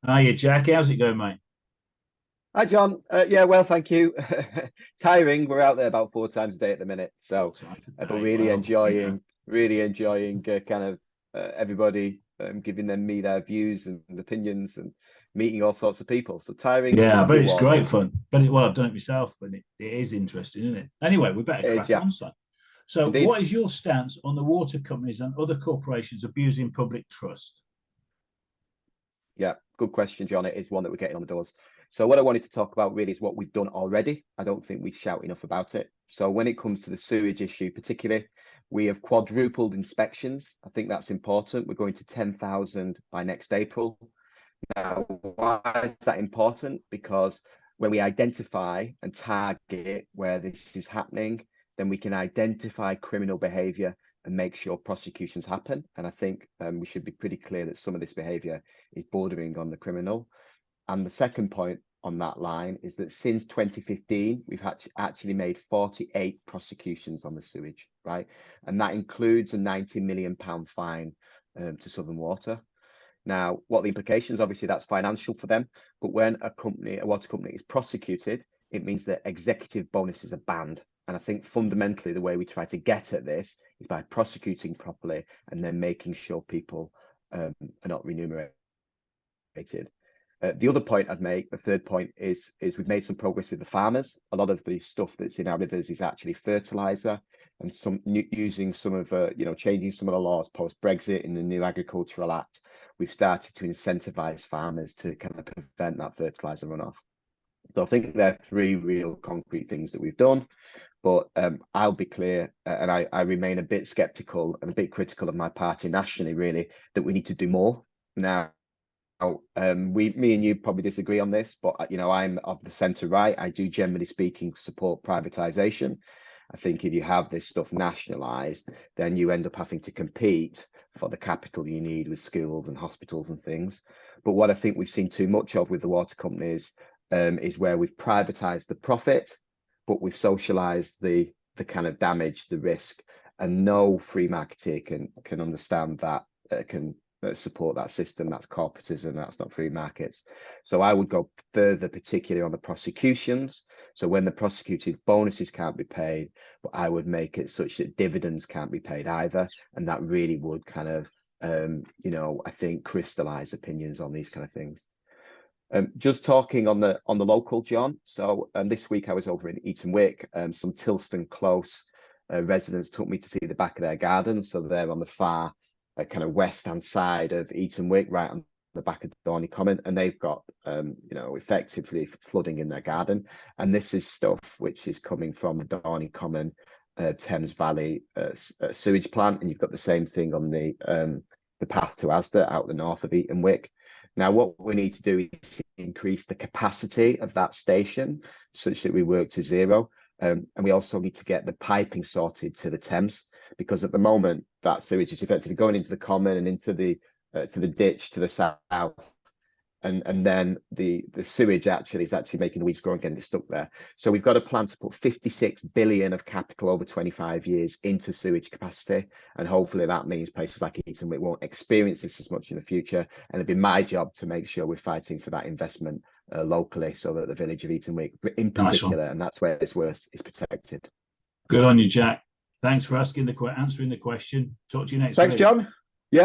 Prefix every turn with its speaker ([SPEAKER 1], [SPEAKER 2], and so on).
[SPEAKER 1] Hiya, Jack. How's it going, mate?
[SPEAKER 2] Hi, John. Yeah, well, thank you. Tiring. We're out there about 4 times a day at the minute,
[SPEAKER 1] Four
[SPEAKER 2] so
[SPEAKER 1] times a
[SPEAKER 2] but
[SPEAKER 1] day. Well,
[SPEAKER 2] really enjoying kind of everybody giving them me their views and opinions and meeting all sorts of people. So tiring,
[SPEAKER 1] yeah,
[SPEAKER 2] but
[SPEAKER 1] but it's great
[SPEAKER 2] rewarding.
[SPEAKER 1] fun. Well, I've done it myself, but it is interesting, isn't it? Anyway, we better crack
[SPEAKER 2] Yeah,
[SPEAKER 1] on, son. So,
[SPEAKER 2] indeed.
[SPEAKER 1] what is your stance on the water companies and other corporations abusing public trust?
[SPEAKER 2] Yeah, good question, John. It is one that we're getting on the doors. So what I wanted to talk about really is what we've done already. I don't think we shout enough about it. So when it comes to the sewage issue, particularly, we have quadrupled inspections. I think that's important. We're going to 10,000 by next April. Now, why is that important? Because when we identify and target where this is happening, then we can identify criminal behavior and make sure prosecutions happen. And I think we should be pretty clear that some of this behavior is bordering on the criminal. And the second point on that line is that since 2015, we've actually made 48 prosecutions on the sewage, right? And that includes a £90 million fine to Southern Water. Now, what the implications? Obviously, that's financial for them. But when a water company is prosecuted, it means that executive bonuses are banned. And I think fundamentally, the way we try to get at this is by prosecuting properly and then making sure people are not remunerated. The other point I'd make, the third point is we've made some progress with the farmers. A lot of the stuff that's in our rivers is actually fertilizer, and using some of changing some of the laws post Brexit in the new Agricultural Act. We've started to incentivize farmers to kind of prevent that fertilizer runoff. So I think there are three real concrete things that we've done. But I'll be clear, and I remain a bit skeptical and a bit critical of my party nationally, really, that we need to do more. Now, me and you probably disagree on this, but I'm of the centre right. I do, generally speaking, support privatisation. I think if you have this stuff nationalised, then you end up having to compete for the capital you need with schools and hospitals and things. But what I think we've seen too much of with the water companies is where we've privatised the profit, but we've socialised the kind of damage, the risk, and no free marketeer can understand that, can support that system. That's corporatism, that's not free markets. So I would go further, particularly on the prosecutions. So when the prosecuted, bonuses can't be paid, but I would make it such that dividends can't be paid either. And that really would kind of, I think crystallize opinions on these kind of things. Just talking on the local, John. So this week I was over in Eaton Wick. Some Tilston Close residents took me to see the back of their garden. So they're on the far kind of west hand side of Eaton Wick, right on the back of Dorney Common, and they've got effectively flooding in their garden. And this is stuff which is coming from the Dorney Common Thames Valley sewage plant, and you've got the same thing on the path to Asda out the north of Eaton Wick. Now, what we need to do is increase the capacity of that station such that we work to zero. And we also need to get the piping sorted to the Thames, because at the moment that sewage is effectively going into the common and into the to the ditch to the south, and then the sewage actually is actually making the weeds grow and getting stuck there. So we've got a plan to put 56 billion of capital over 25 years into sewage capacity, and hopefully that means places like Eaton we won't experience this as much in the future. And it'd be my job to make sure we're fighting for that investment locally, so that the village of Eaton Wick in
[SPEAKER 1] Nice one.
[SPEAKER 2] particular, and that's where it's worse, is protected.
[SPEAKER 1] Good on you, Jack. Thanks for answering the question. Talk to you next
[SPEAKER 2] Thanks,
[SPEAKER 1] week.
[SPEAKER 2] John.